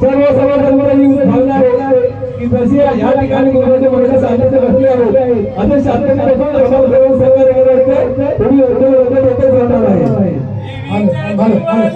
सर्व समाजामध्ये भावना की जशी या ठिकाणी कोणाच्या मनाला साधण्याचे बसले आहेत असे शास्त्रज्ञांपासून समाज सहकार्य करायचे थोडी होते राहणार आहे. Hey,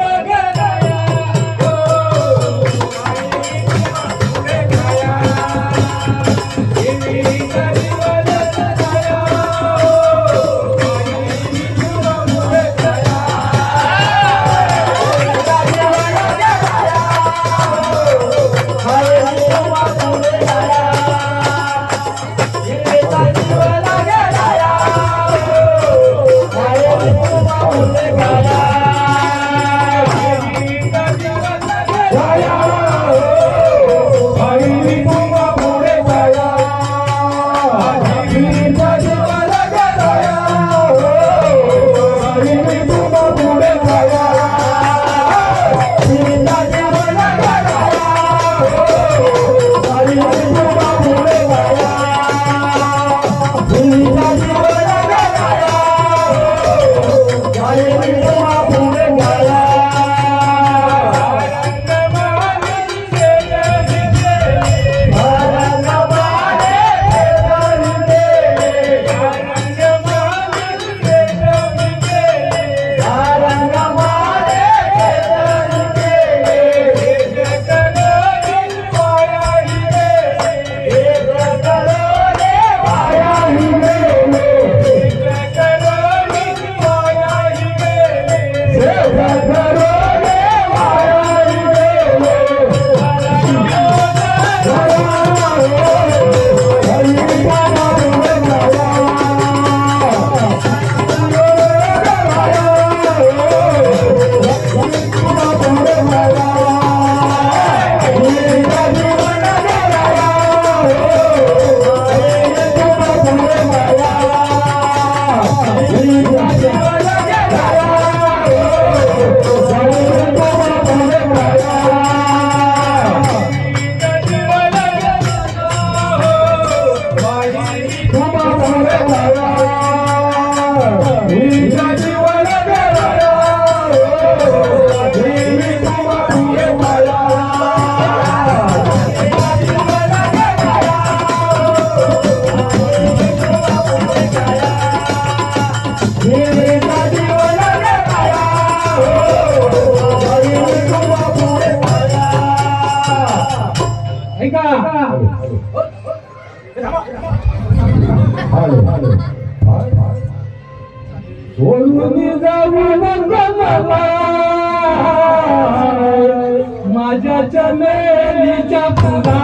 माझ्या चमेलीच्या फुला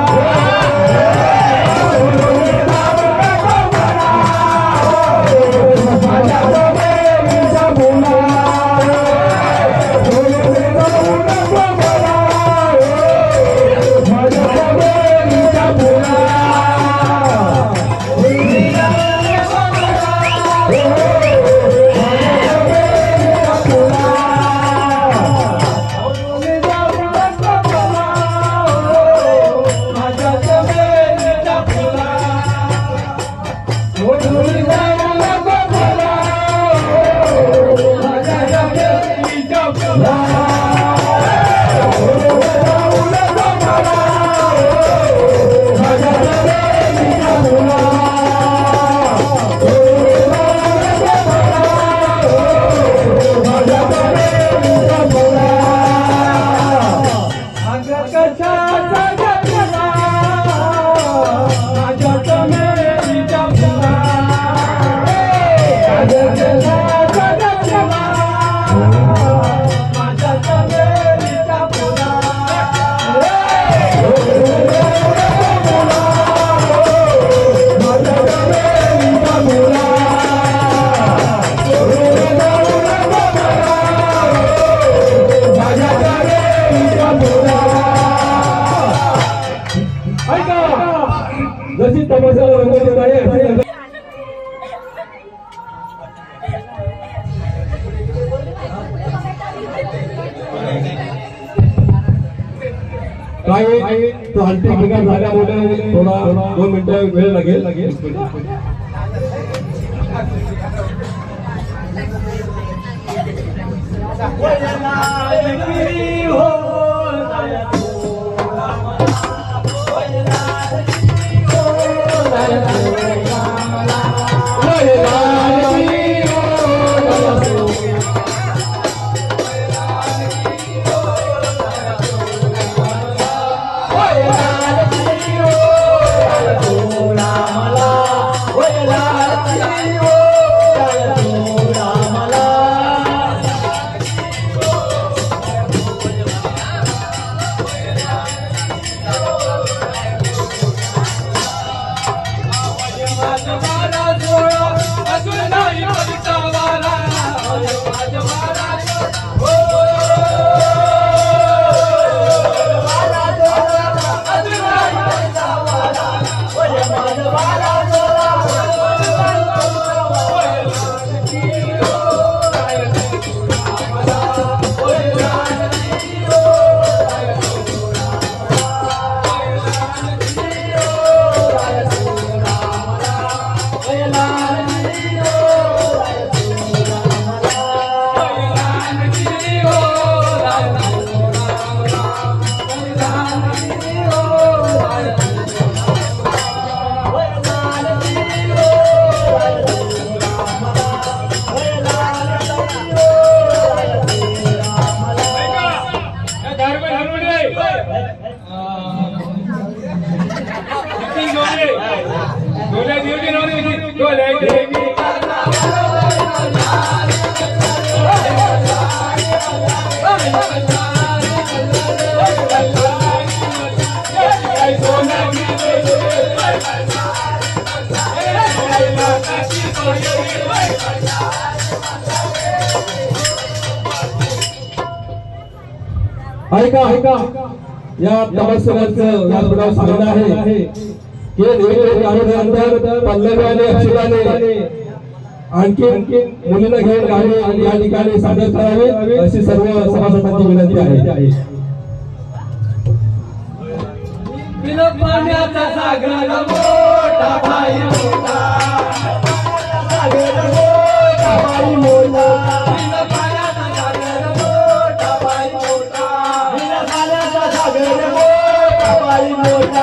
जशी तमाशाला रंग देत आहे काही तो अंतिम ठिकाण झाल्यामुळे थोडा 2 मिनिटं वेळ लागेल ऐका या तमस्याचं व्यासपीठावर सांगणं आहे की गाण्यानंतर पल्लवी आणि अक्षराने आणखी मुलीला घेऊन गाणे या ठिकाणी सादर करावे अशी सर्व सभासदांची विनंती आहे. पाण्याचा सागर मोठा भाई मोठा सागर मोठा भाई मोठा पाण्याचा सागर मोठा भाई मोठा पाण्याचा सागर मोठा भाई मोठा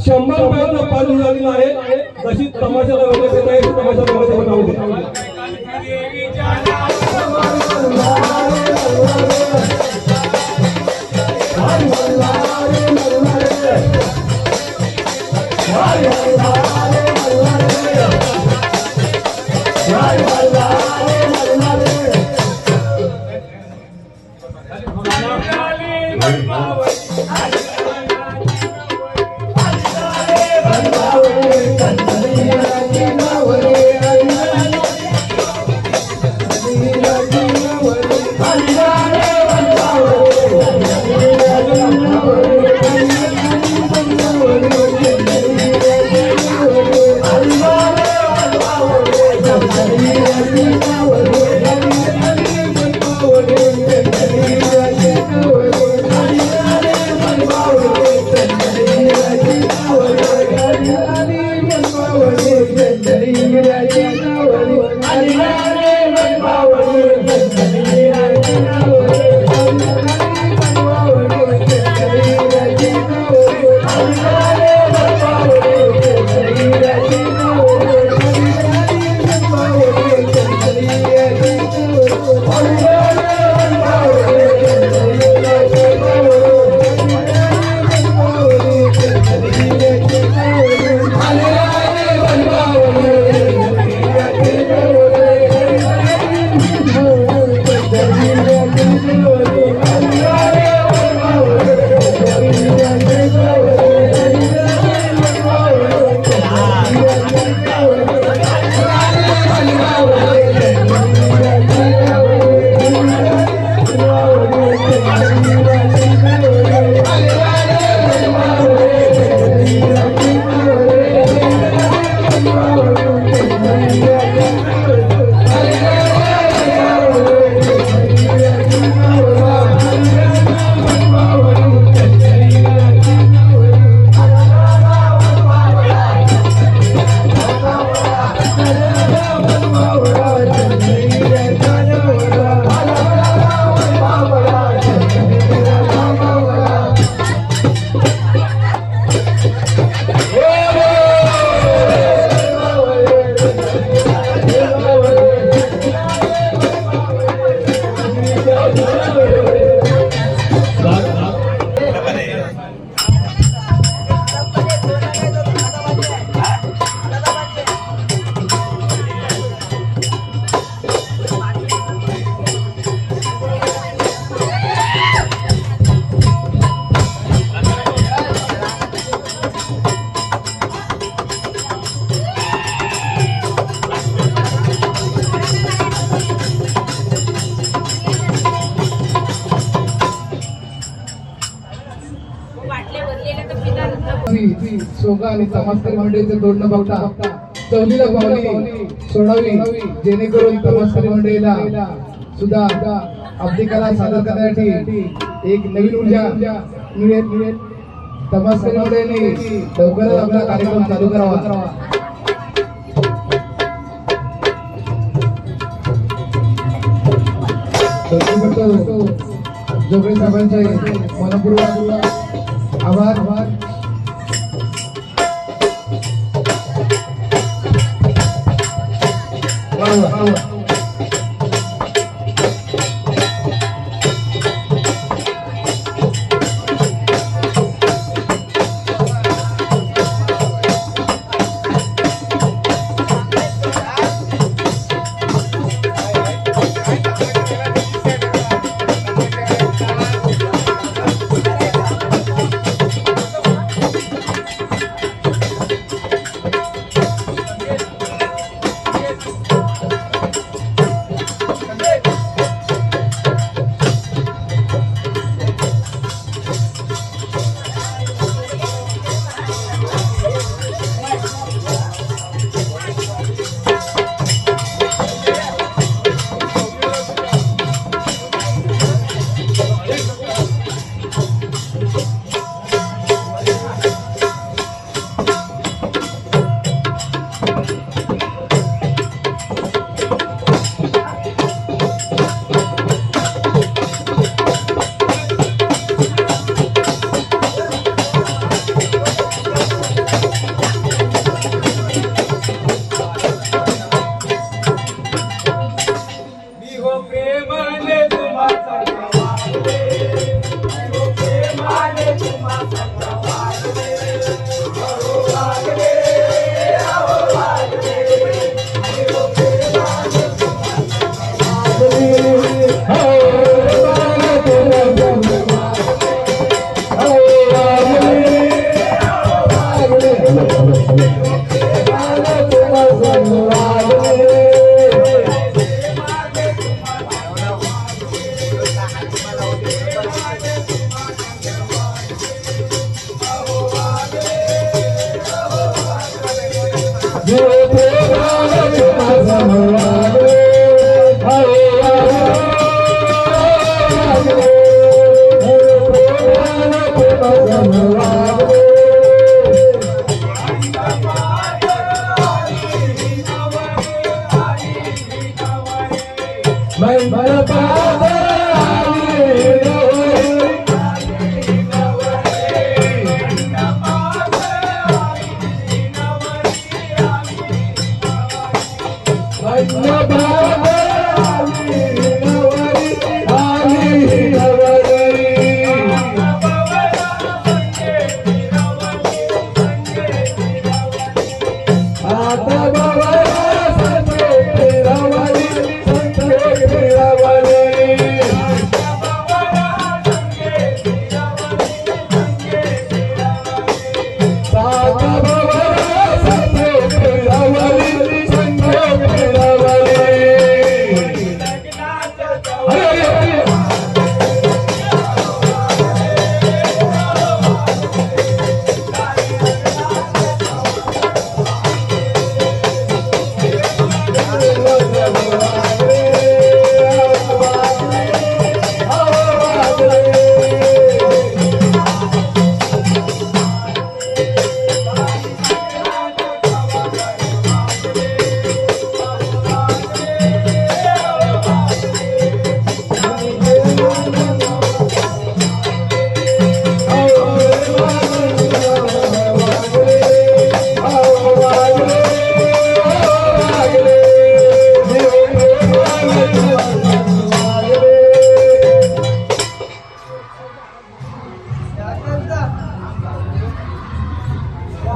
100 रुपयाचा पाणी झालेला आहे. तशी तमाशाला वगैरे नाही, तमाशाला वगैरे होऊ दे. सोगा आणि तमासकरी मंडळीचं जोडणं बघता चवलीला पावली सोडावी, जेणेकरून तमासकरी मंडळीला सुद्धा आपली कला सादर करण्यासाठी एक नवीन ऊर्जा मिळेल. तमासकरी मंडळींनी लवकरच आपला कार्यक्रम चालू करावा. जोगळे साहेबांचे मनपूर्वक आभार.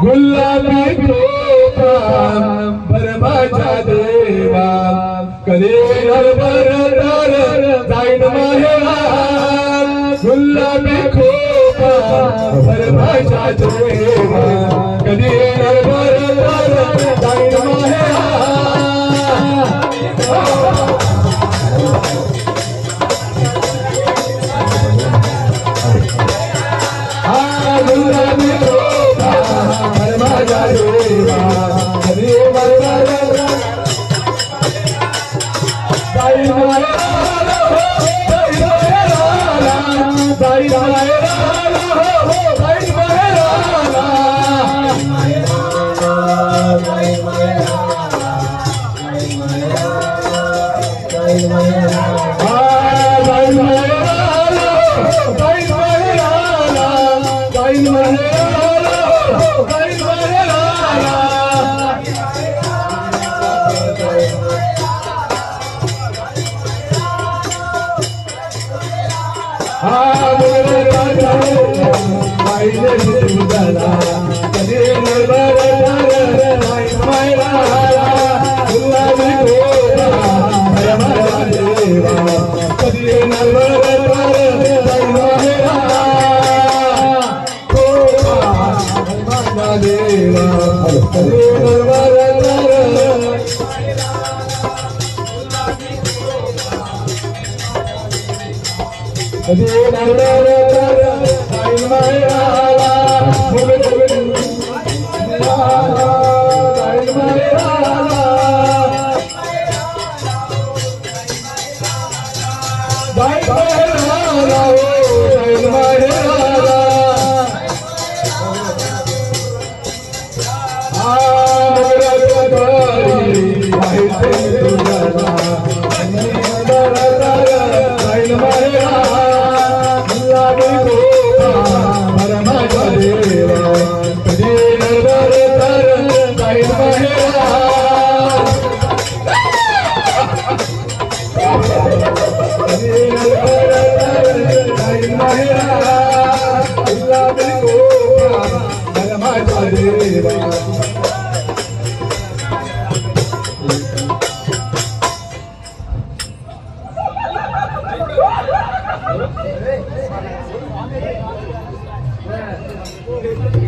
गुलाबी तोफा बरमाच्या देवा कधी नरबर जाईन माहेरा गुलाबी खोपा बरमाच्या देवा कधी नरबर जाईन माहेरा गुलाबी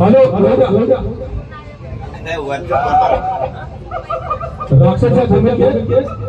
हॅलो राक्षसाच्या भूमिकेत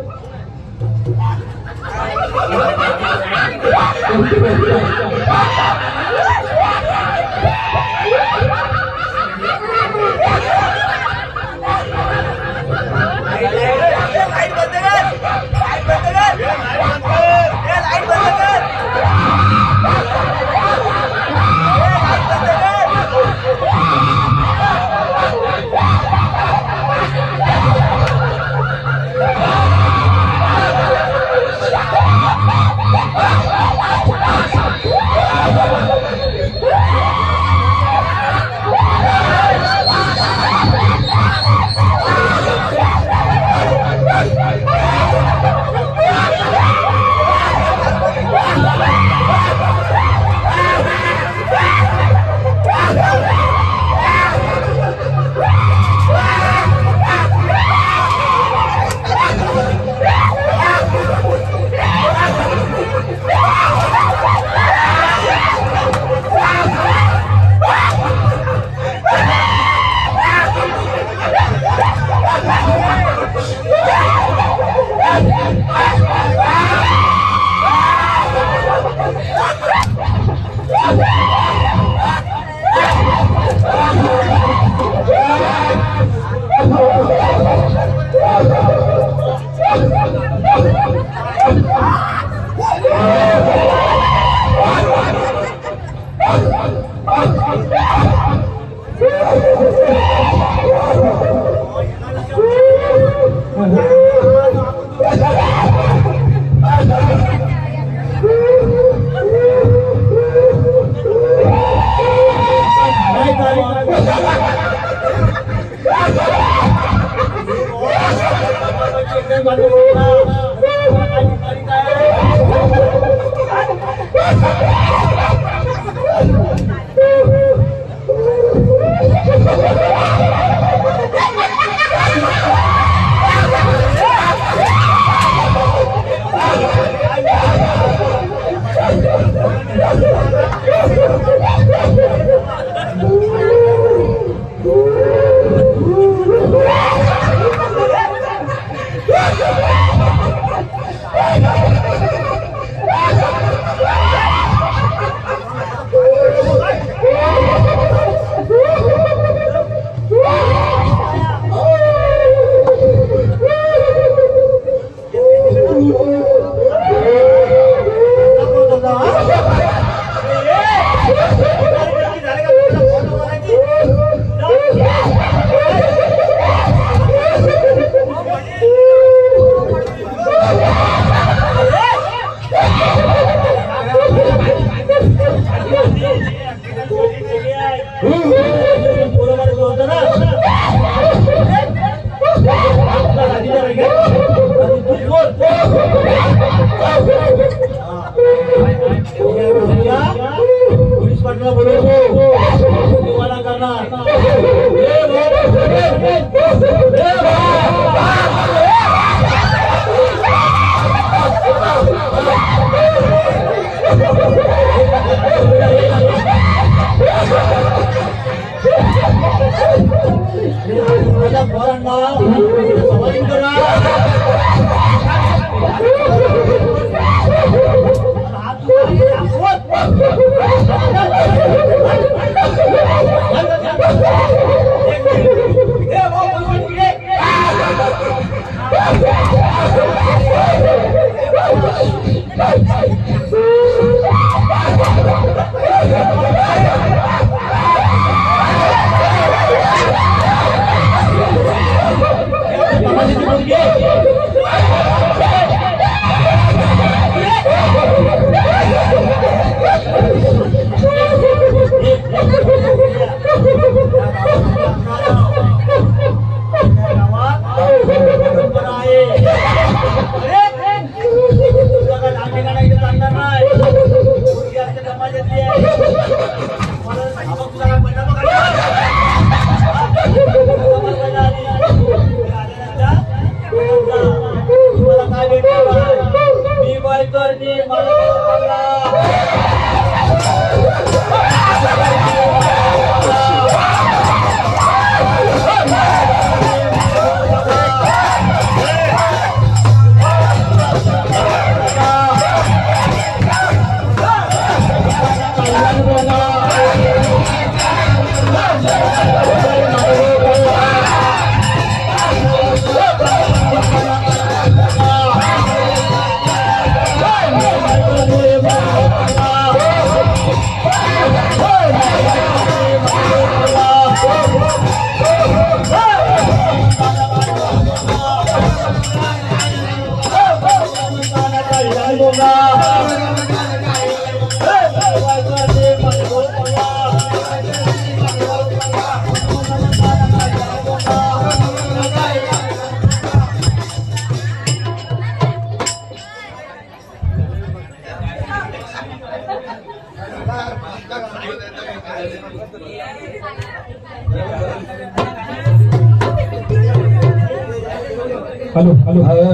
हॅलो हॅलो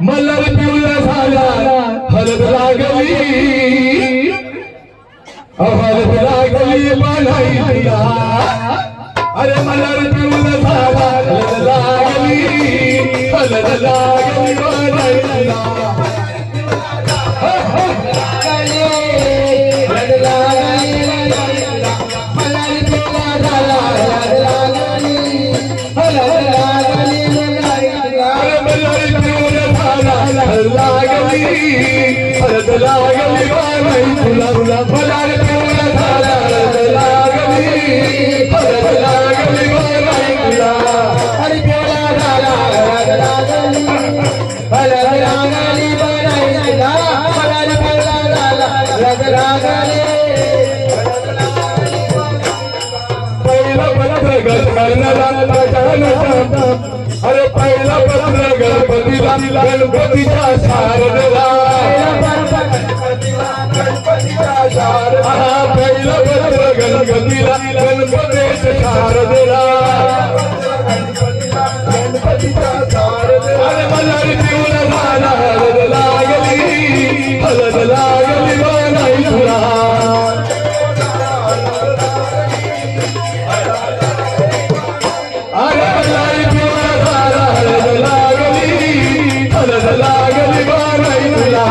मल्हार पिवळा झाला हळद लागली हळद लागली बाणाईला अरे मल्हार पिवळा झाला हळद लागली बाणाईला हळद लागली बाई तुला तुला मल्हार पिवळा झाला हळद लागली बाई तुला हरी पिवळा झाला हळद लागली बनाईला हरी पिवळा झाला हळद लागली पहिला पत्र गणनाला अरे पहिला पत्र गणपतीला गणपतीच्या शारदेला पहिला पत्र गणपतीला गणपतीच्या शारदेला अरे मल्हार पिवळा झाला हळद लागली बाई तुला अरे मल्हार पिवळा झाला हळद लागली बाई तुला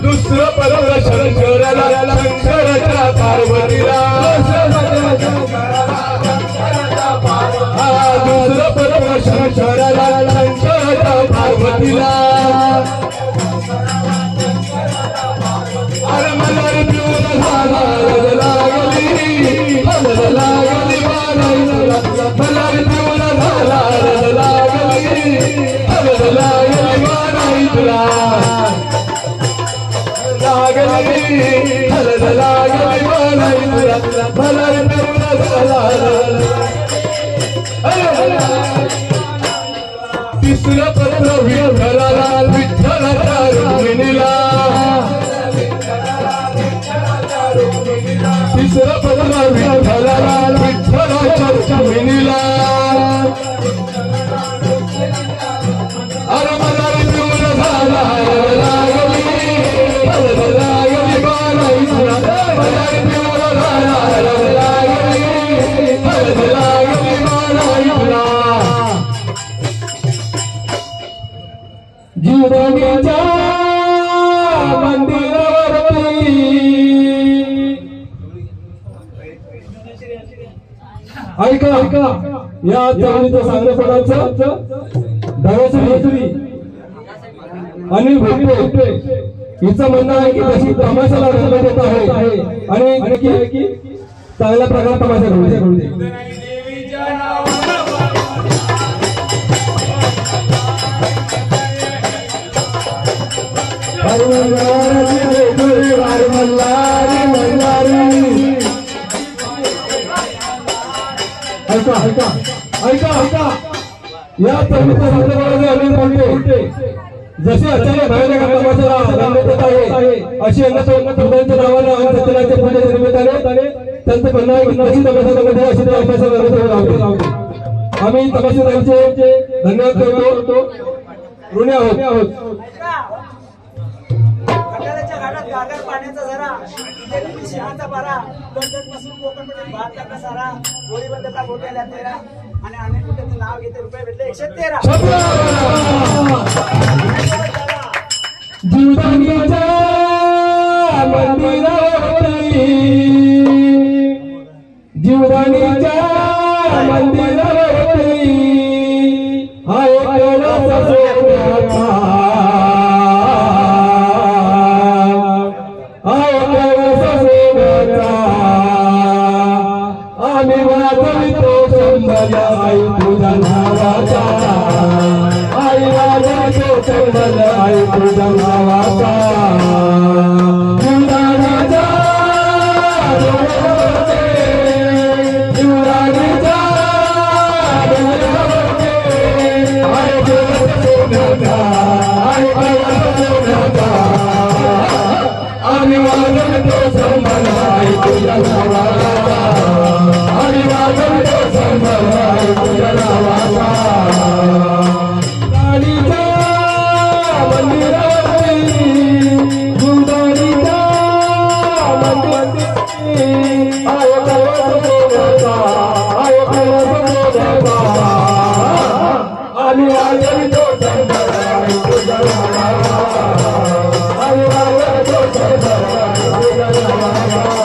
दुसरं पत्र शंकराच्या पार्वतीला दुसरं पत्र शंकराच्या पार्वतीला अरे मल्हार पिवळा झाला हळद लागली बाई तुला मल्हार पिवळा झाला हळद लागली बाई तुला हळद लागली बाई तुला मल्हार पिवळा झाला तिसरं पत्र विठ्ठलाच्या रुक्मिणीला तिसरं पत्र विठ्ठलाच्या रुक्मिणीला अरे मल्हार पिवळा झाला हळद लागली बाई तुला मल्हार पिवळा झाला हळद लागली बाई तुला जीवदानीच्या मंदिरावरती ऐका ऐका या तरुणीचं सांगण्यापणाचं धनश्री अनिल भोपे हिचं म्हणणं आहे की तशी तमाशाला रंग देत आहे आणि की चांगल्या प्रकारे तमाशा करू दे ऐका ऐका ऐका ऐका या तरुणीच्या संदर्भामध्ये अनिल भोपे जसे अचानक बाहेर तमाशाला रंग देत आहे अशी अंगाच्या नावाने आणि सत्यनारायणच्या पूजेच्या निमित्ताने त्यांचं म्हणणं आहे की तशी तमाशामध्ये अशी तमाशा रंग लावते आम्ही तमाशादारांचे धन्यवाद करतो ऋणी आहोत खंडाळ्याच्या घाटात गागर पाण्याचा झरा इथे शहाचा पारा पासून कोकणमध्ये भात टाका सारा गोळी बंदला बोटायला तेरा आणि अनेक कुठे नाव घेते रुपये भेटले 113 जीवदानीच्या मंदिरावरती जीवदानीच्या मंदिरावरती हा एक देवाचा सोन्याचा हा एक देवाचा सोन्याचा आम्ही वाजवितो संबल आई तुझ्या नावाचा आई वाजवितो संबल आई तुझ्या नावाचा जीवदानीच्या जीवदानीच्या आम्ही वाजवितो संबल आई तुझ्या नावाचा आणि वाजवितो संभ्रम तुझ्या नावाचा गाडीच्या मंदिरावरती गुरुदारीच्या मंदिरावरती आय कळस बोलाचा आय कळस बोलाचा आणि वाजवितो संभ्रम तुझ्या नावाचा आणि वाजवितो संभ्रम तुझ्या नावाचा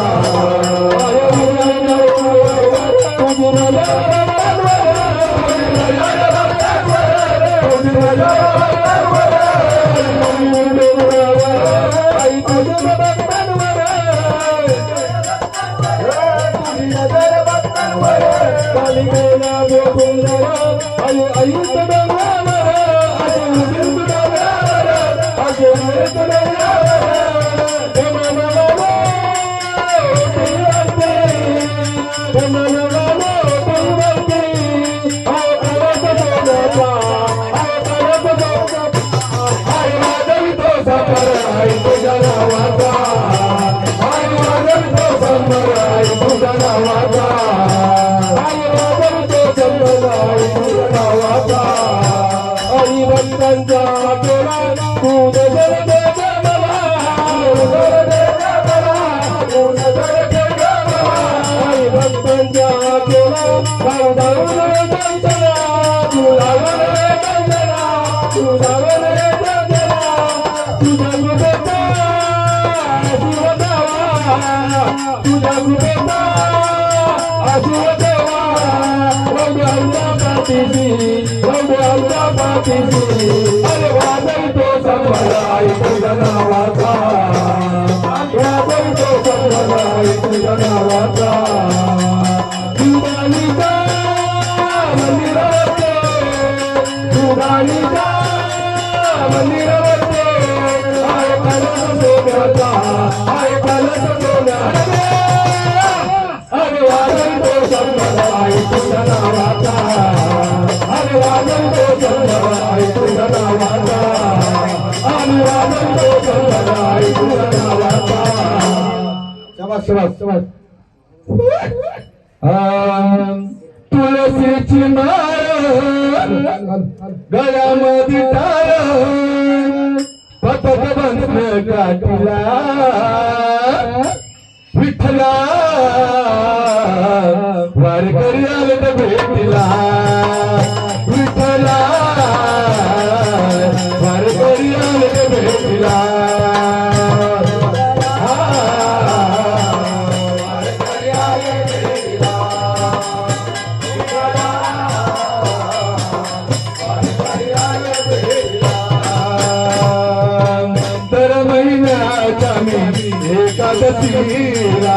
अरे वाजवितो संभ्रम तुझ्या नावाचा वाजवितो संभ्रम तुझ्या नावाचा दुधानीच्या मंदिरावरती दुधानीच्या मंदिरावरती आय कलश सोन्याचा आय कलश सोन्याचा अरे वाजवितो संभ्रम तुझ्या नावाचा अरे वाजवितो संभ्रम तुझ्या नावाचा अरे वाजवितो संभ्रम तुझ्या नावाचा शाबास शाबास शाबास तुळशीची माळ गळ्यामध्ये टाळ पतक बंधन काठीला विठ्ठला वारकरी आले तर भेटीला विठ्ठला वारकरी आले तर भेटीला दर महिन्याच्या मी एकादशीला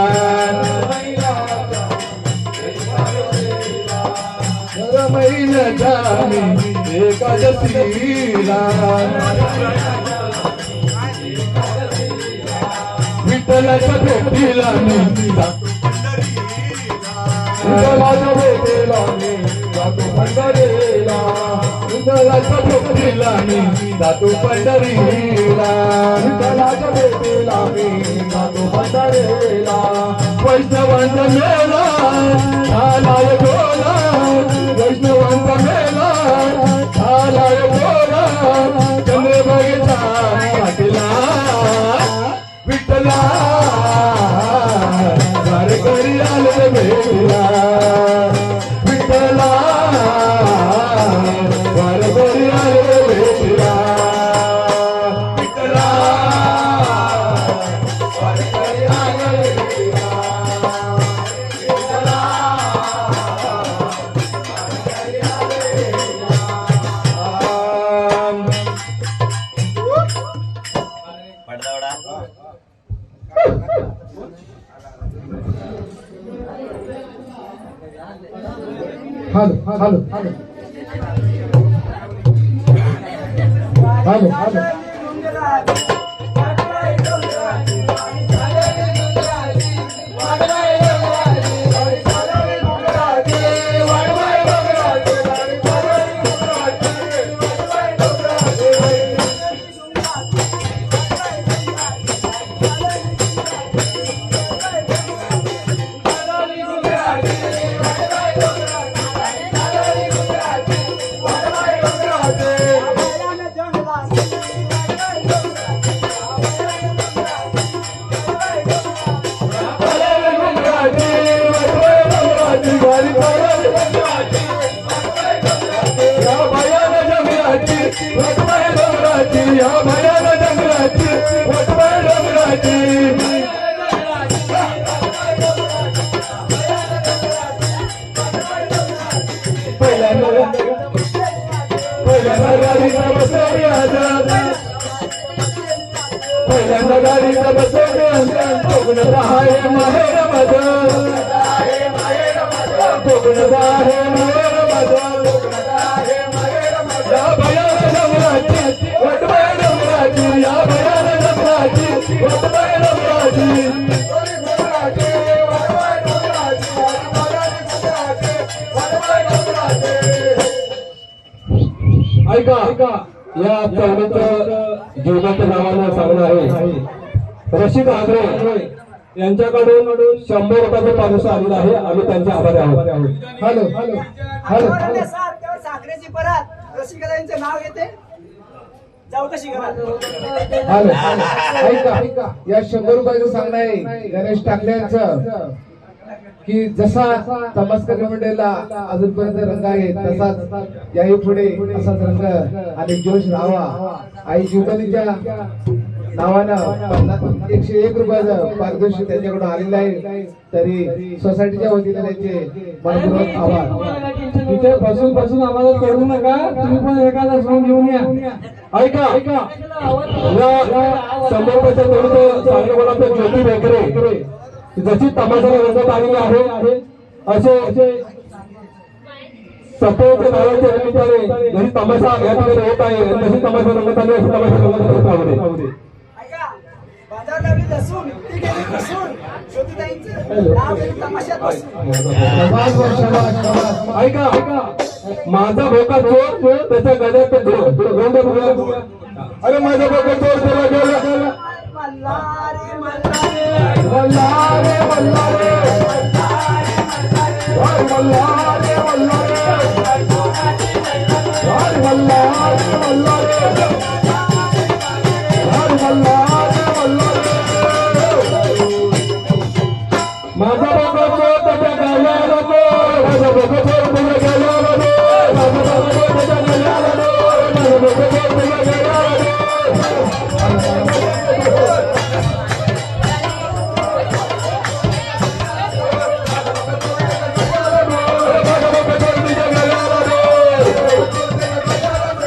दर महिन्याच्या मी एकादशीला विठ्ठलाच्या भेटीला मी विठ्ठलाच्या भेटीला मी जातो पंढरीला विठ्ठलाच्या भेटीला मी जातो पंढरीला विठ्ठलाच्या भेटीला मी जातो पंढरीला वैष्णवांचा मेला झालाय गोला वैष्णवांचा मेला झालाय गोला चंद्रभागेचा पाटीला विठ्ठला वारकरी आले भेटीला विठ्ठला वारकरी आले भेटीला विठ्ठला वारकरी आले भेटीला विठ्ठला वारकरी आले hello hello hello hello hello पहिल्यांदा गाडीत बसवलं कोकणात आहे माहेर माझं कोकणात आहे माहेर माझं या भयाला डमराची वटबाय डमराची या भयाला डमराची वटबाय डमराची ऐका या चौघांचं जीवनाचं नावानं सांगणं आहे रशीद आंग्रे यांच्याकडून 100 रुपयाचं पारितोषिक आलेलं आहे. आम्ही त्यांचे आभारी आहोत. हॅलो हॅलो हॅलो आठवड्याला सात तेव्हा साखरेची परत रसिकदांचे नाव येते जाऊ कशी करा हॅलो ऐका या 100 रुपयाचं सांगणं आहे गणेश टाकले यांचं की जसा तमस्कर मंडळीला अजूनपर्यंत रंग आहे तसाच याही पुढे असाच रंग आणि जोश राहावा. आई जीवदानीच्या नावानं 101 रुपयाचं पारितोषिक त्यांच्याकडून आलेलं आहे. तरी सोसायटीच्या वतीने त्यांचे मनपूर्वक आभार. तिथे बसून आम्हाला करू नका. तुम्ही पण एखादा सॉंग घेऊन या. ऐका या 100 रुपयाच्या तोडीचं सांगणं मला तर ज्योती बेकरे जशी तमाशाला रंगत आलेली आहे असे सत्तेच्या नावाच्या निमित्ताने जशी तमाशा या ठिकाणी होत आहे तशी तमाशा रंगत आली अशी तमाशा रंगत होत आहे. ऐका बाजार लावली लसूण ती गेली कसून ज्योतिताईंचं नाव गेली तमाशात बसून. ऐका माझा भोका चोर त्याच्या गड्यात चोर अरे माझा भोका चोर त्याला गेला मल्हारी मल्हारे मल्हारे मल्हारे मल्हारे माझा बाबा चोर त्याच्या गाल्याला माझा बाबा चोर त्याच्या गाल्याला माझा बाबा चोर त्याच्या गाल्याला माझा बाबा चोर त्याच्या गाल्याला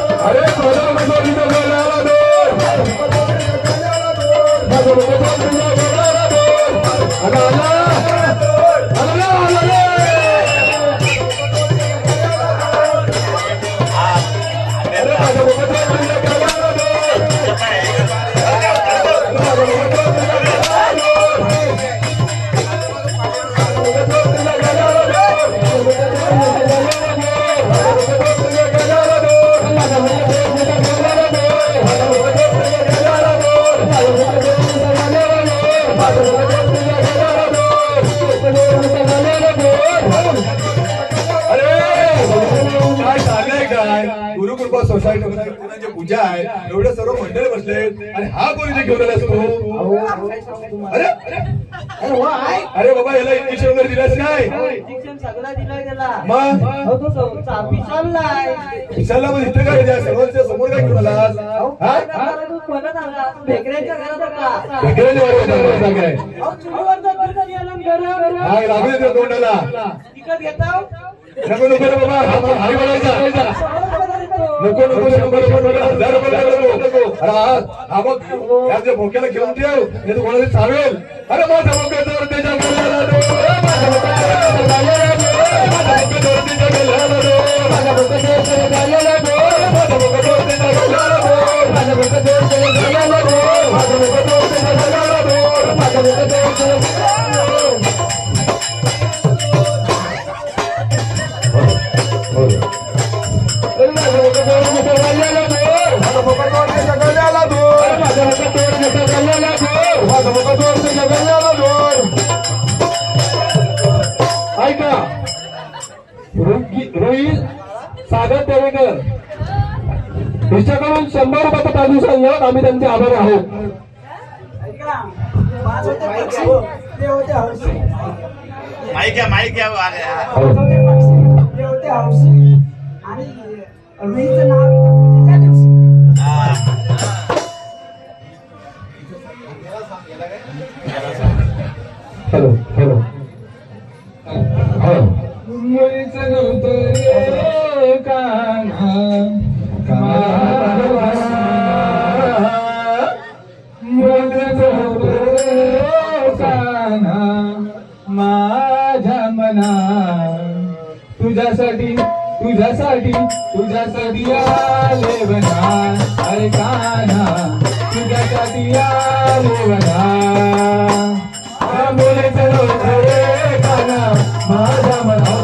गुरुकृपा सोसायटी कुणाची पूजा आहे एवढे सर्व मंडळ बसले आणि हा कोणी जे घेऊन आलास तू अरे अरे बाबा याला इंजेक्शन वगैरे दिलास काय इंजेक्शन सगळं दिलंय त्याला मग तो पिसाललाय विशालला मग इथे काय द्या सर्वांच्या समोर काय घेऊन आलास म्हणत आला भेकऱ्याच्या घरात होता भेकऱ्याच्या काय चुलीवर जातो कधी आला गरम हा लागू दे तोंडाला तिकट घेता नको नको रे बाबा हाय बोलायचा नको नको 100 रुपये 1000 रुपये नको अरे हा बघ या जे भोक्याला घेऊन ठेव हे तर कोणाला चावेल अरे माझा भोक्याचा त्याच्या गळ्याला दे माझा भोक्याचा गळ्याला दे माझा भोक्याचा गळ्याला दे माझा भोक्याचा गळ्याला दे माझा भोक्याचा गळ्याला दे माझा भोक्याचा गळ्याला दे माझा भोक्याचा गळ्याला दे माझा भोक्याचा ऐका रोहित सागर तेरेकर हिच्याकडून 100 रुपयाचं पारितोषिक घेऊन आम्ही त्यांचे आभारी आहोत. ऐका पाच होते पक्षी ते होते हौशी माईक घ्या ते होते हौशी आणि रुईचं नाव त्या दिवशी हॅलो हॅलो मुलीचं नव्हतं रे कान्हा वना तुझ्यासाठी तुझ्यासाठी तुझ्यासाठी आले वना अरे काना तुझ्यासाठी आले वना मुले चलो रे काना माझ्या मना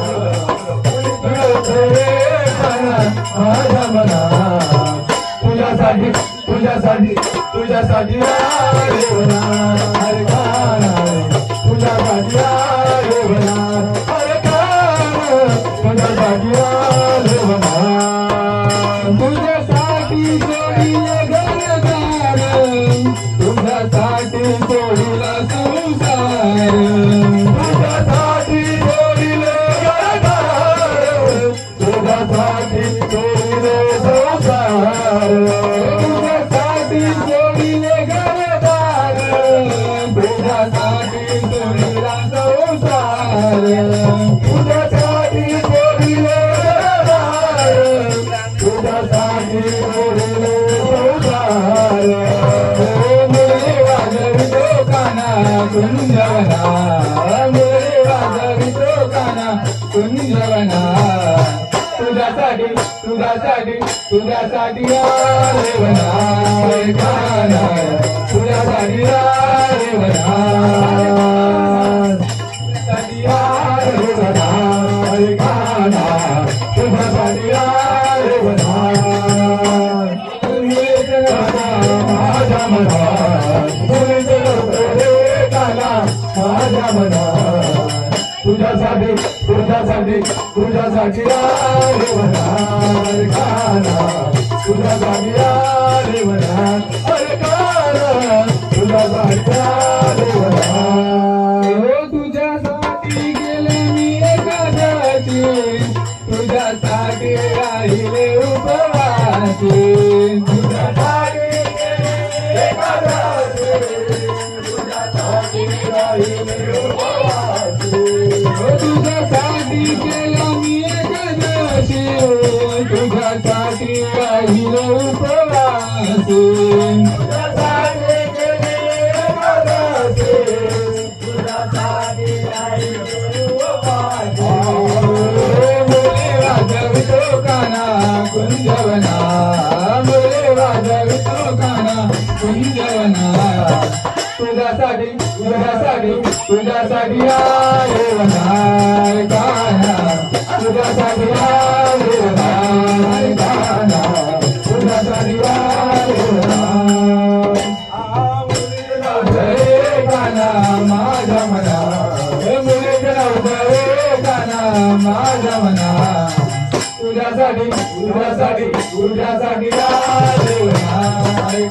माझ्या मना तुझ्यासाठी तुझ्यासाठी तुझ्यासाठी आले वना अरे काना तुझ्यासाठी आले वना अरे काना तुझ्यासाठी आले वना तुझ्यासाठी सोडीले घरदार तुझ्यासाठी सोडीला संसार तुझ्यासाठी सोडीले घरदार तुझ्यासाठी सोडीले संसार तुझ्यासाठी सोडीले घरदार तुझ्यासाठी सोडीला संसार तुझ्यासाठी सोडीले घरदार तुझ्यासाठी सोडीले संसार मुरली वाजवितो काना कुंजवना मुरली वाजवितो काना कुंजवना तुझ्यासाठी तुझ्यासाठी तुझ्यासाठी आले वना काना तुझ्यासाठी आले वना तुझ्यासाठी आले वना काना तुझ्यासाठी आले वना माझ्या मना माझ्या मना तुझ्यासाठी तुझ्यासाठी तुझ्यासाठी आले वना काना तुझ्यासाठी आले वना अरे काना तुझ्यासाठी आले वना तुझ्यासाठी गेले मी एकादशी तुझ्यासाठी राहिले उपवासी तुझ्यासाठी एकादशी तुझ्यासाठी राहिले उपवासी तुझ्यासाठी केला मी एकादशी तुझ्यासाठी राहिले उपवासी तुझ्यासाठी केली एकादशी तुझ्यासाठी राहिले उपवासी मुले वाजवितो काना कुंजवना मुले वाजवितो काना कुंजवना तुझ्यासाठी तुझ्यासाठी तुझ्यासाठी आले वना काना तुझ्यासाठी आले वना काना तुझ्यासाठी आले वना काना माझ्या मना मुले काना माझ्या मना तुझ्यासाठी तुझ्यासाठी तुझ्यासाठी आले वना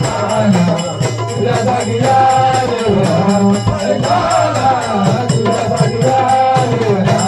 काना तुझ्यासाठी आले वना काना तुझ्यासाठी आले वना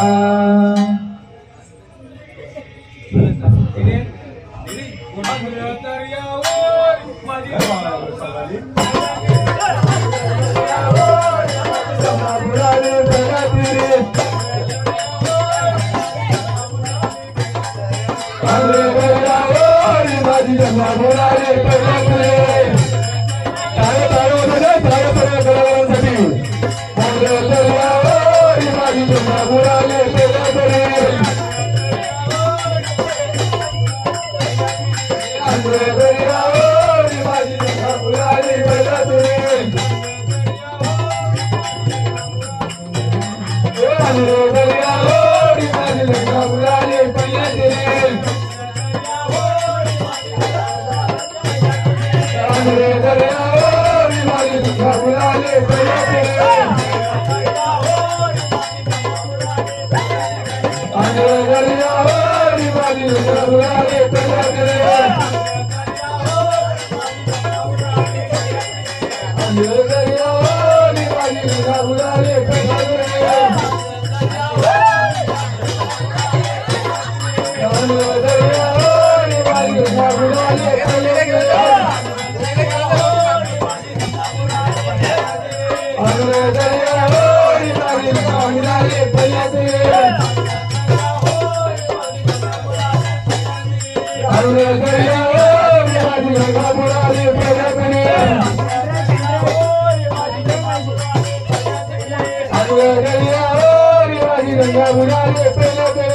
माझी गंगा बुडाले पहिल्या तरी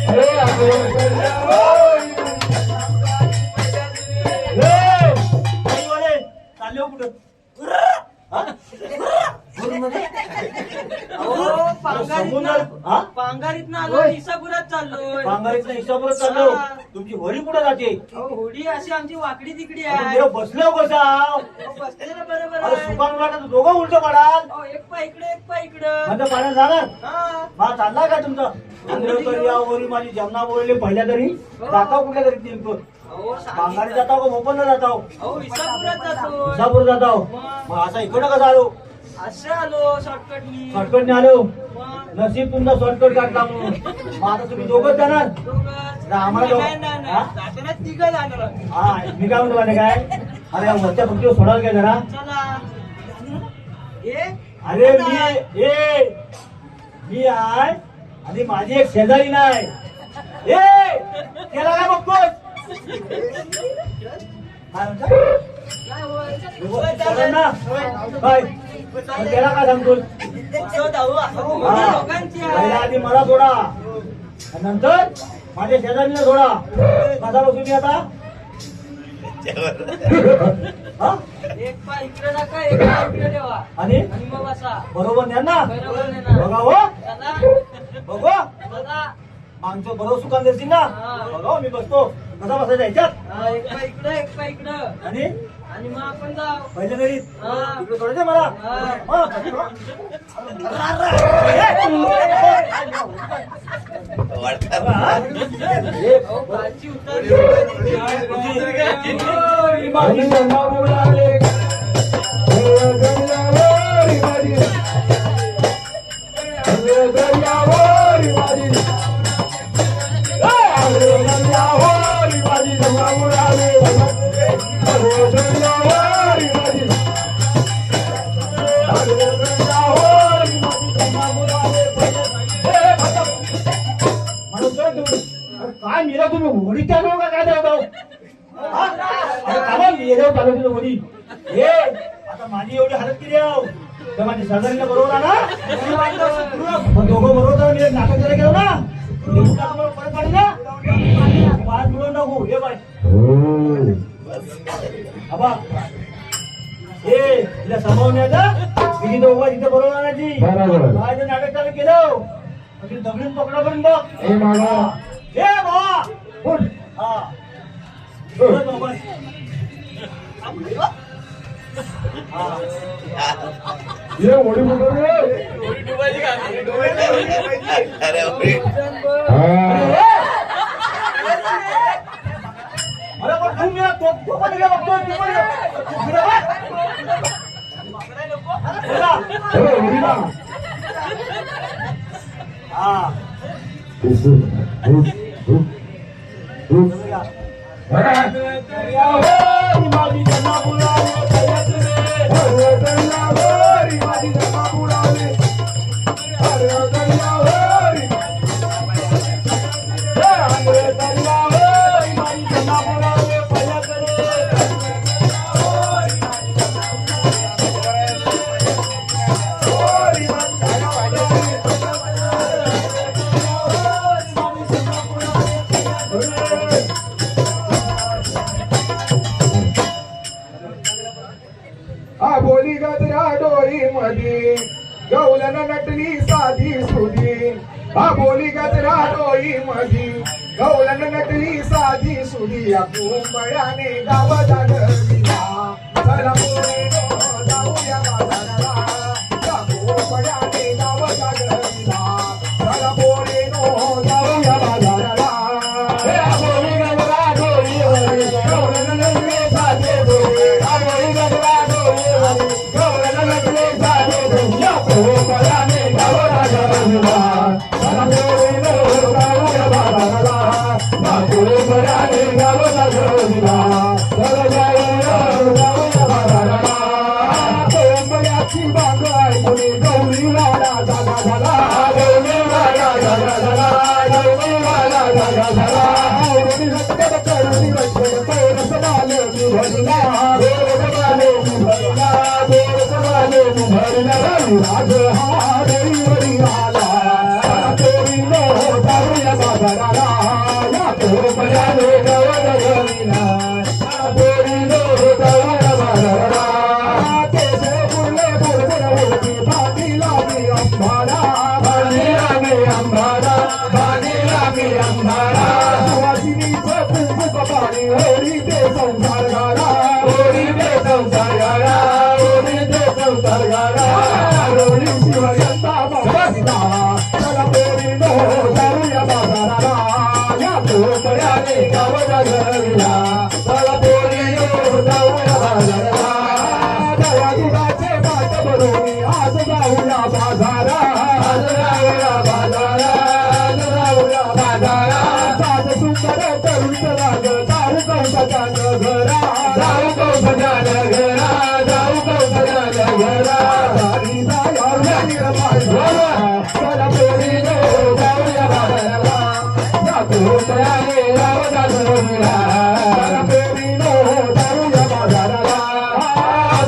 अरे आगोन कल्या होई चालले हो कुठं पांगारीत ना आलो इसापुरात चाललोय. बांगारीतला हिसाबच चाललो. तुमची होडी कुठं जाते? होडी अशी आमची वाकडी तिकडी अरे आहे. देव बसलो कसा? बसले ना बरोबर अरे आहे. सुकान वाटत दोघं उलट पडाल. एक पाय इकडे एक पाय इकडं. म्हणजे पाण्यात जाणार हा. हा चालला का तुमचा वरी माझी जमना बोलले पहिल्या तरी जाताव कुठल्या तरी नेमकं बांगारी जाताव का मोपन जाताव इसापुरात जातो. इसापूर जाताव मग असा इकडं कसं आलो असं आलो शॉर्टकटनी. शॉर्टकटने आलो मग नशीब तुमचा शॉर्टकट काढला म्हणून मग आता तुम्ही दोघंच जाणार दोघंच. आम्हाला दोघं- नाही, नाही, हा? नाही. जाताना तिघं जाणार आहोत. हा मी काय म्हणतो माहिती काय अरे या वरच्या फक्त सोडाल काय जरा चला. ये अरे मी आहे आणि माझी एक शेजारी नाही त्याला काय बघतोस काय म्हणता? काय होय? सोडाल ना? काय? मग त्याला काय सांगतोस असं जाऊ, असं होऊ. हा. लोकांची पहिला आहे. आधी मला सोडा आणि नंतर माझ्या शेजारीला सोडा कसा बसू मी आता हा? एक पाय इकडे टाका एक पाय इकडे ठेवा आणि आणि मग बसा. बरोबर न्या ना बरोबर आहे ना? बघा हो चला. बघू बघा. मागचं बरोबर सुकान देशील ना हा. बघा मी बसतो कसा बसायचा ह्याच्यात हा, एक पाय इकडे एक पाय इकडं आणि आणि मग आपण जाऊ. पहिल्या घरी हा. इकडे सोडायचं मला हा. हा. अहो, खालची उतरली. माझी गंगा बुडाले गंगावरी माझी गंगावरी माझी गंगावरी माझी गंगा बुडाले गंगावरी माझी गंगावरी माझी गंगा बुडाले काय मेला तुम्ही होडी चालू का काय देवताव मेल्यावर चालू तुझं होडी हे आता माझी एवढी हालत केली आहो तर माझी शेजारीला बरोबर आला मग दोघं बरोबर मी नाटक करायला गेलो ना नेमका तुम्हाला परत पाडी ना पाच मिळून नको हे बाय आबा हे तिला सांभाळून यायचं मी तिथं उभा तिथं बरोबर आणायची बरोबर. काय ते नाटक चालू केलं म्हणजे दगडून पकडा पण बघ हे मागा हे बाबा उठ. हा बस बाबा. हा. ये ओढी बुडवली रे. अरे हा. अरे पण तू मी तो पण गेला बघतोय तू पण गेला. तू फिरा बघ. बोला. अरे ओढीला. हा उठ. गंगावरी माझी गंगा बुडाले गंगावरी माझी गंगा बुडाले गंगावरी माझी गंगा बुडाले पहिल्या तरी बोली गजरा डोई मधी गवलन नटली साधी सुधी बोली गजरा डोई मधी गवलन नटली साधी सुधी कुंबळ्याने गाव जागविला चला पोरीनो जाऊया बाजाराला कुंबळ्याने गाव जागविला चला पोरीनो जाऊया बाजाराला बोली गजरा डोई मधी गवलन नटली साधी सुधी बोली गजरा गवलन नटली साधी सुधी कुंबळ्याने गाव जागविला चला पोरीनो जाऊया बाजाराला कुंबळ्याने गाव जागविला चला जाऊया बाजाराला कुंबळ्याची बाग ऐकून गौरीला जागा झाला गौरीला जागा झाला गौरीला जागा झाला गौरी रक्कत करुणी रक्कत पैरस माले भरला भरला भरला भरल्या राज हा देवरी आला तोरी नो जाऊया बाजाराला या तोरपल्याने गवत घालीला तोरी नो जाऊया बाजाराला केसे फुले बुरबुर होती भाती लागी अंबारा भाजी लागी अंबारा भाजी लागी अंबारा सुवासिनीचं कुंकुम पाणी होळी ते संसार गाडा होळी ते संसार गाडा होळी ते संसार गाडा होळी शिवयंता बाबा चला पोरी नो जाऊया बाजाराला या तोरपड्याने गावाला घरविला चला पोरी नो जाऊया बाजाराला दया दुधाचे बाट भरून आज जाऊया बाजारा आज जाऊया बाजारा आज जाऊया बाजारा साज सुंदर तरुण राग जाऊ कौशल्या घरा जाऊ कौशल्या घरा जाऊ कौशल्या घरा दारी जाया निर्माण चला पोरी नो जाऊया बाजाराला या तोरपड्याने गावाला घरविला चला पोरी नो जाऊया बाजाराला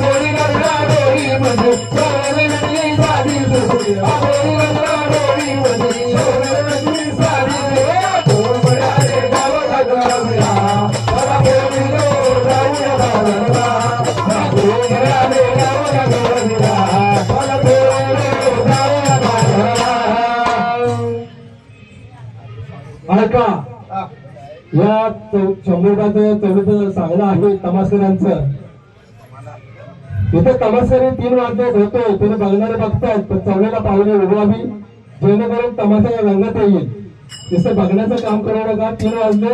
दोरी गंगा दोरी मध्ये सोनेरी साडी सुरी दोरी गंगा दोरी मध्ये सोनेरी साडी तोरपड्याने गावाला घरविला चला पोरी नो जाऊया बाजाराला तोरपड्याने गावाला घरविला चला पोरी नो जाऊया बाजाराला ऐका या चौमुखाचं चौलीचं चांगलं आहे तमासकरांचं इथे तमासकरी 3 वाजण्यात होतो तिथे बघणारे बघतायत पण चौलीला पाहुणे उभवावी जेणेकरून तमाशाला रंगत येईल तसं बघण्याचं काम करू नका 3 वाजले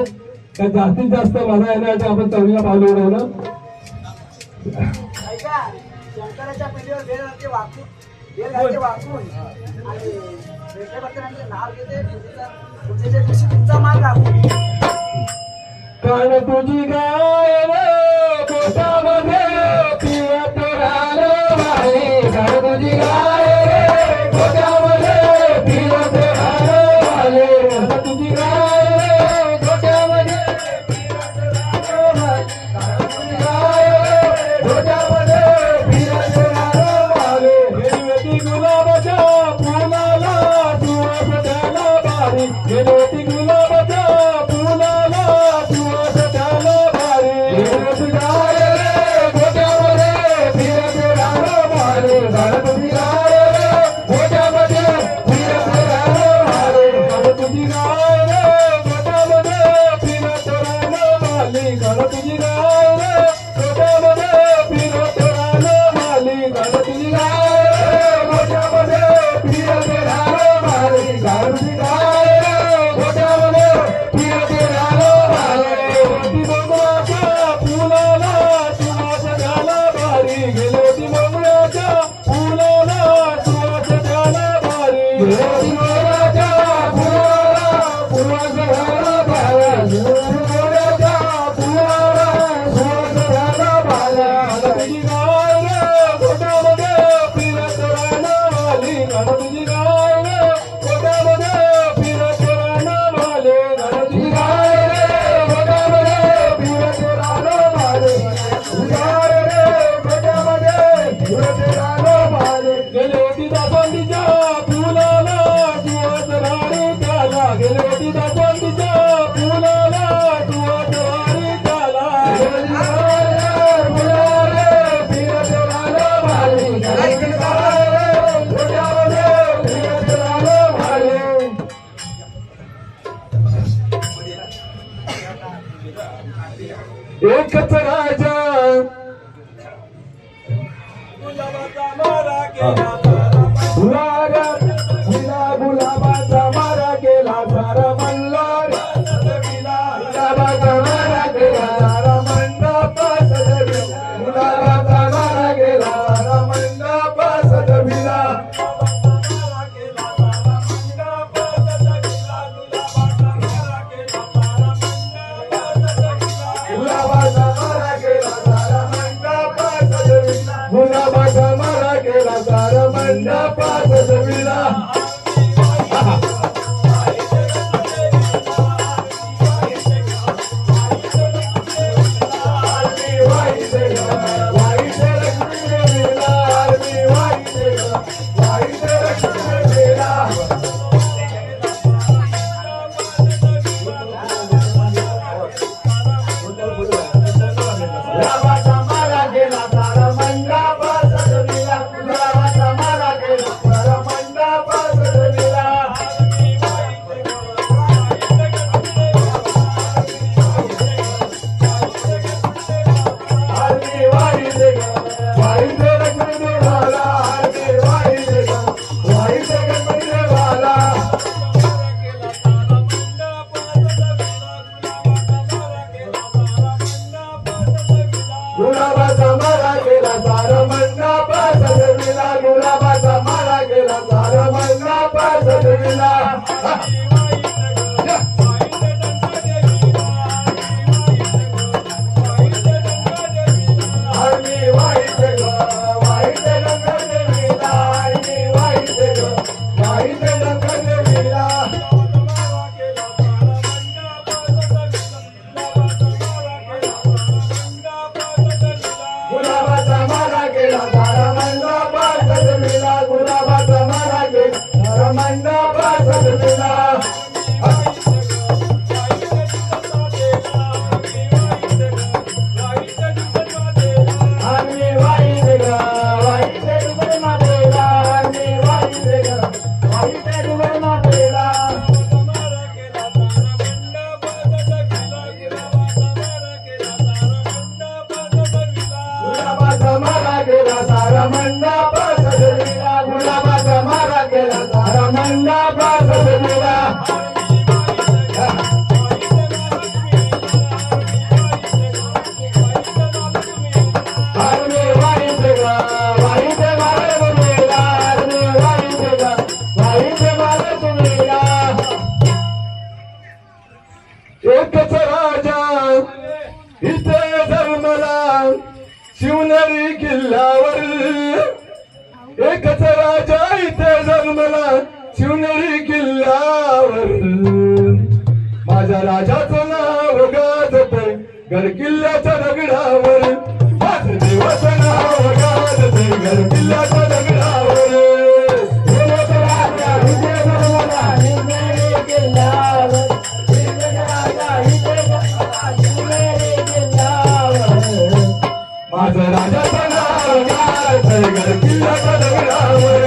का जास्तीत जास्त मजा येण्यासाठी आपण चौलीला पाहुणे उडवणं ऐका शंकराच्या पिढीवर बेल घालते वाकून आणि भेटल्याबद्दल नाव घेते पूजेच्या दिवशी तुमचा मान राखून कान तुझी गाय पोटामध्ये पिया तोरालो बाई कान तुझी गाय पोटामध्ये पिया तोरालो बाई कान तुझी गाय पोटामध्ये पिया तोरालो बाई कान तुझी गाय पोटामध्ये पिया तोरालो बाई गेलवती गुलाबाच्या फुलाला सुवास द्यायला बारी गेलवती गुलाबाच्या फुलाला सुवास द्यायला बारी गेलवती गाय रे गोट्यामध्ये फिरत राहिलो बारी गाय तुझी गाय रे गोट्यामध्ये फिरत राहिलो बारी गाय तुझी गाय रे गोट्यामध्ये फिरत राहिलो बारी गाय तुझी गाय रे गोट्यामध्ये फिरत राहिलो बारी गाय तुझी गाय रे गोट्यामध्ये फिरत राहिलो बारी गाय तुझी गाय रे गोट्यामध्ये फिरत राहिलो बारी गेलोटी मंगळाच्या फुलाला सुवास द्यायला बारी गेलोटी मंगळाच्या फुलाला सुवास द्यायला बारी गेलोटी मंगळाच्या फुलाला सुवास द्यायला बारी गेलोटी मंगळाच्या फुलाला सुवास द्यायला बारी तुझी गाय रे गोट्यामध्ये फिरत राहिलो बारी गाय तुझी गाय रे गोट्यामध्ये फिरत राहिलो बारी गाय तुझी गाय रे गोट्यामध्ये फिरत राहिलो बारी तुझी गाय रे गोट्यामध्ये फिरत राहिलो बारी गेले होती दासवांडीच्या फुलाला सुवास राणी त्याला गेले होती दासवांडीच्या फुलाला सुवास राणी त्याला गेली गाय रे फुलाला फिरत राहिलो बारी गेली गाय रे गोट्यामध्ये फिरत राहिलो बारी एकच राजा गुलाबाचा मारा केला सारा मल्हार गुलाबाचा मारा केला सारा मंडप सजविला गुलाबाचा मारा केला सारा मंडप सजविला गुलाबाचा मारा केला सारा मंडप सजविला गुलाबाचा मारा केला सारा मारा गेला सारा मंडप सजविला गुलाबाचा मारा गेला सारा मंडप सजविला अरे वाईट गा वाईट मारा गुलेला अरे वाईट गा वाईट मारा गुलेला एकच राजा इथे जन्मला शिवनेरी किल्ल्यावर एकच राजा इथे जन्मला शिवनेरी किल्ल्यावर माझ्या राजाचं नाव गाजते गड किल्ल्याच्या दगडावर माझं देवाचं नाव गाजते गड किल्ल्याच्या दगडावर एकच राजा इथे जन्मला शिवनेरी किल्ल्यावर एकच राजा इथे जन्मला शिवनेरी किल्ल्यावर माझं राजाचं नाव गाजते गड किल्ल्याच्या दगडावर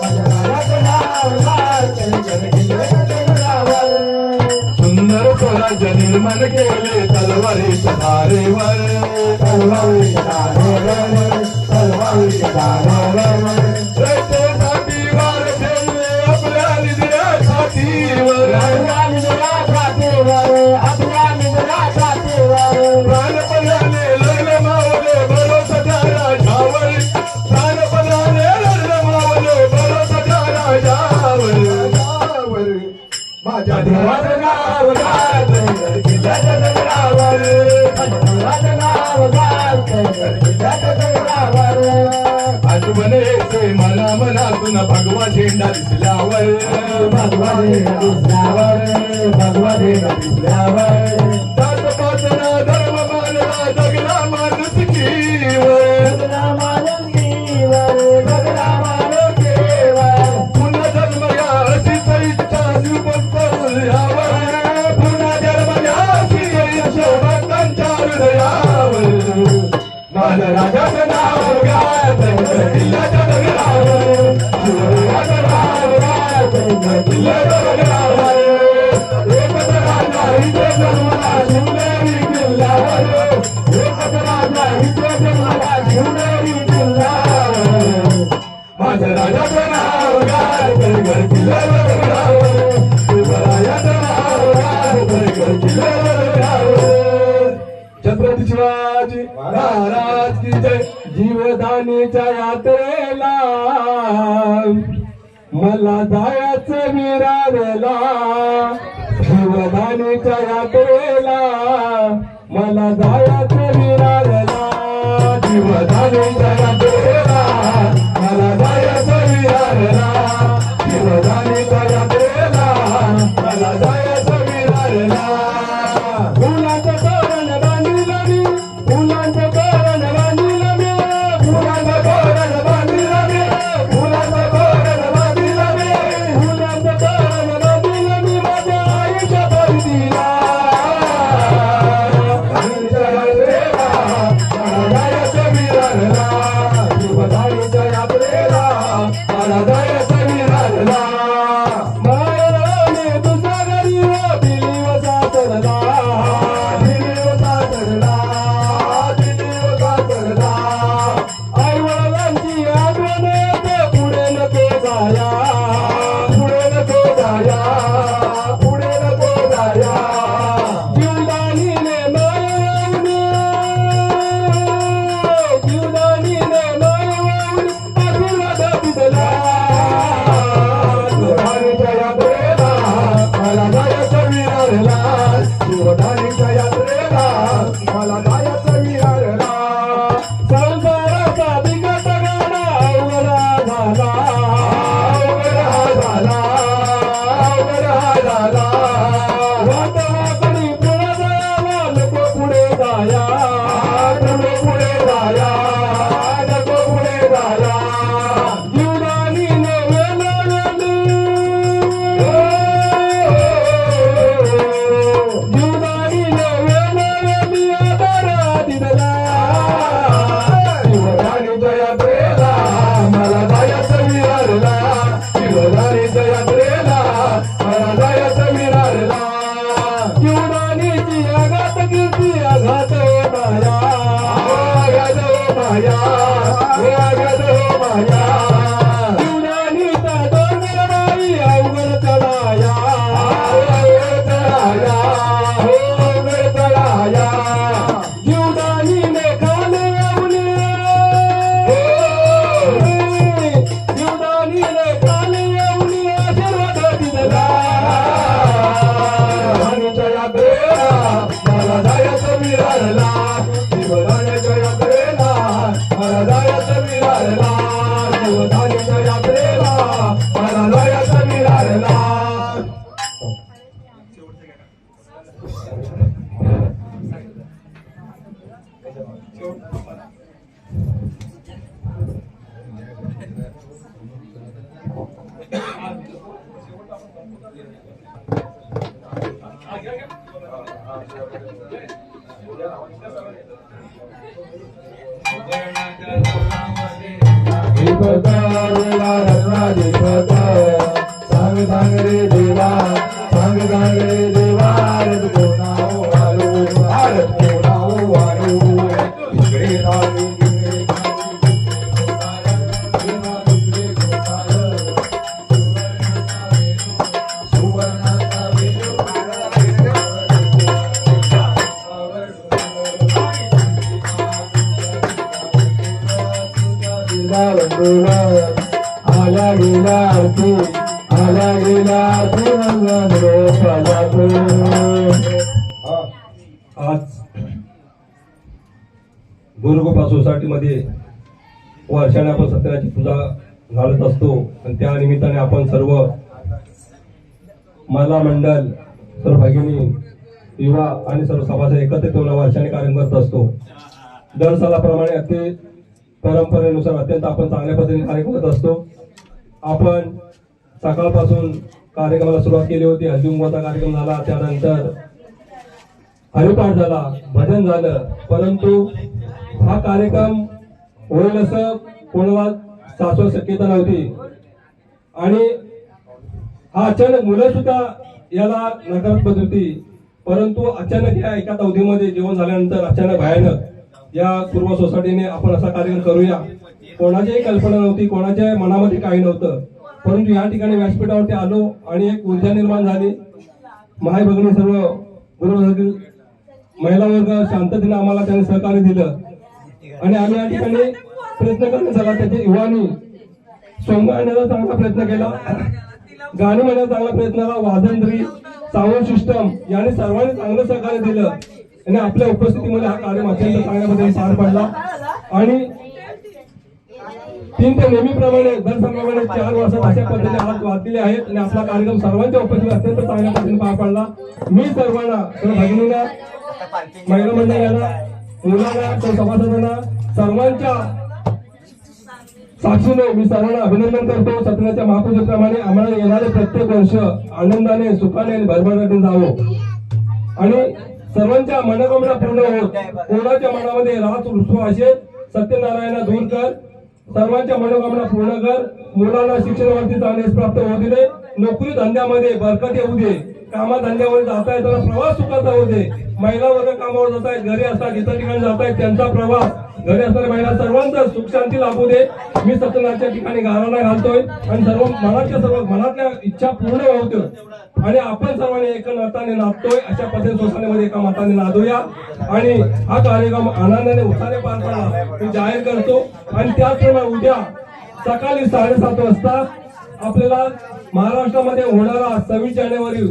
माझं राजाचं नाव गाजते गड किल्ल्याच्या दगडावर सुंदर स्वराज्य निर्माण केले तलवारीच्या धारेवर तलवारीच्या धारेवर तलवारीच्या धारेवर रयतेसाठी वार ठेवले आपल्या निधड्यासाठीवर आपल्या निधड्यासाठीवर आपल्या निधड्यासाठीवर प्राणपणाने लढले मावले भरोसाच्या राजावर प्राणपणाने लढले मावले भरोसाच्या राजावर माझ्या देवाचं नाव गाजते किल्ल्याच्या दगडावर माझ्या देवाचं नाव गाजते किल्ल्याच्या दगडावर आठवण येते मला मनातून भगवा झेंडा दिसल्यावर भगवा झेंडा दिसल्यावर भगवा झेंडा दिसल्यावर जात पातना धर्म मानला जगला माणुसकीवर जगला माणुसकीवर जगला माणुसकीवर पुन्हा जन्म या अशीच इच्छा पुन्हा जन्म या अशी इच्छा भक्तांच्या हृदयावर माझ्या राजाचं नाव गाजते किल्ल्याच्या दगडावर शिवरायाचं नाव गाजते किल्ल्याच्या दगडावर एकच राजा इथे जन्मला शिवनेरी किल्ल्यावर एकच राजा इथे जन्मला शिवनेरी किल्ल्यावर माझ्या राजाचं नाव गाजते किल्ल्याच्या दगडावर शिवरायाचं नाव गाजते किल्ल्याच्या दगडावर छत्रपती शिवाजी महाराज की जय जीवदानीच्या यात्रेला मला जायचं विरारला जीवदानीच्या यात्रेला मला जायचं विरारला जीवदानीच्या यात्रेला मला जायचं विरारला जीवदानीच्या यात्रेला मला जायचं विरारला फुलाचं तोरण बांधिलं मी फुलाचं तोरण बांधिलं मी फुलाचं तोरण बांधिलं मी फुलाचं तोरण बांधिलं मी फुलाचं तोरण बांधिलं मी माझ्या आईच्या बहिणीला आईच्या बहिणीला मला जायचं विरारला हो अगद हो माया जीवनानीचा डोंगर बाई अवघड चढाया अवघड चढाया हो अवघड चढाया जीवदानीने खाले येऊने जीवदानीने खाले येऊने आशीर्वाद दिला जीवदानीच्या यात्रेला मला जायचं विरारला जीवदानीच्या यात्रेला मला जायचं विरारला जीवदानीच्या यात्रेला मला जायचं विरारला सांग सांग रे देवा सांग सांग रे देवा भारत कोणाओ आलो भारत कोणाओ आलो इकडे राहू आला गेला आरती आला गेला आरती आज गुरुगोपा सोसायटीमध्ये वर्षाने आपण सत्यनारायणाची पूजा घालत असतो आणि त्या निमित्ताने आपण सर्व महिला मंडळ सर्व भगिनी युवा आणि सर्व सभासद एकत्रित होऊन वर्षाने कार्यक्रम करत असतो. दर सालाप्रमाणे अति परंपरेनुसार अत्यंत आपण चांगल्या पद्धतीने कार्यक्रम करत असतो. आपण सकाळपासून कार्यक्रमाला सुरुवात केली होती. हळदी कुंकवाचा कार्यक्रम झाला, त्यानंतर हरिपाठ झाला, भजन झालं, परंतु हा कार्यक्रम होईल असं कोणाला शाश्वत शक्यता नव्हती आणि हा अचानक मुलं सुद्धा याला नकारत होती. परंतु अचानक या एका अवधीमध्ये जेवण झाल्यानंतर अचानक भयानक या पूर्व सोसायटीने आपण असा कार्यक्रम करूया, कोणाचीही कल्पना नव्हती, कोणाच्या मनामध्ये काही नव्हतं, परंतु या ठिकाणी व्यासपीठावरती आलो आणि एक ऊर्जा निर्माण झाली. माय भगिनी सर्व गुरुवर्गातील महिला वर्ग शांततेने आम्हाला त्यांनी सहकार्य दिलं आणि आम्ही या ठिकाणी प्रयत्न करण्यात झाला. त्याचे युवानी सोंग आणण्याचा चांगला प्रयत्न केला, गाणी म्हणण्याचा चांगला प्रयत्न झाला, वादनद्री साऊंड सिस्टम याने सर्वांनी चांगलं सहकार्य दिलं आणि आपल्या उपस्थितीमध्ये हा कार्यक्रम अत्यंत चांगल्या पद्धतीने पार पडला आणि 3 ते नेहमीप्रमाणे दर सालाप्रमाणे 4 वर्षात अशा पद्धतीने हात वाचलेले आहेत आणि आपला कार्यक्रम सर्वांच्या उपस्थितीत अत्यंत चांगल्या पद्धतीने पार पडला. मी सर्वांना सर्व भगिनींना महिला मंडळाला मुलांना सभासदांना सर्वांच्या साक्षीने मी सर्वांना अभिनंदन करतो. सत्यनारायणाच्या महापूजेप्रमाणे आम्हाला येणारे प्रत्येक वर्ष आनंदाने सुखाने आणि भरभराटीने जावो आणि सर्वांच्या मनोकामना पूर्ण होत. कोणाच्या मनामध्ये रात उत्सव असेल सत्यनारायणा दूर कर, सर्वांच्या मनोकामना पूर्ण कर. मुलांना शिक्षणावरती चांगले यश प्राप्त होऊ दे, नोकरी धंद्यामध्ये बरकत येऊ दे, कामा धंद्यामध्ये जाता येताना प्रवास सुखाचा होऊ दे. महिला वर्ग कामावर जात आहेत, घरी असतात, इतर ठिकाणी जात आहेत, त्यांचा प्रवास घरी असणाऱ्या महिला सर्वांचा सुख शांती लाभू दे. मी सत्यनारायणाच्या ठिकाणी गाराणा घालतोय आणि सर्व मनातल्या इच्छा पूर्ण होत्या आणि आपण सर्वांनी एका नाताने नाचतोय. अशा पद्धतीने सोसायटीमध्ये एका मताने नादूया आणि हा कार्यक्रम आनंदाने उत्साहाने पार पडला मी जाहीर करतो. आणि त्याचप्रमाणे उद्या सकाळी 7:30 वाजता आपल्याला महाराष्ट्रामध्ये होणारा 26 जानेवारी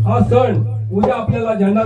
हा सण उद्या आपल्याला झेंडा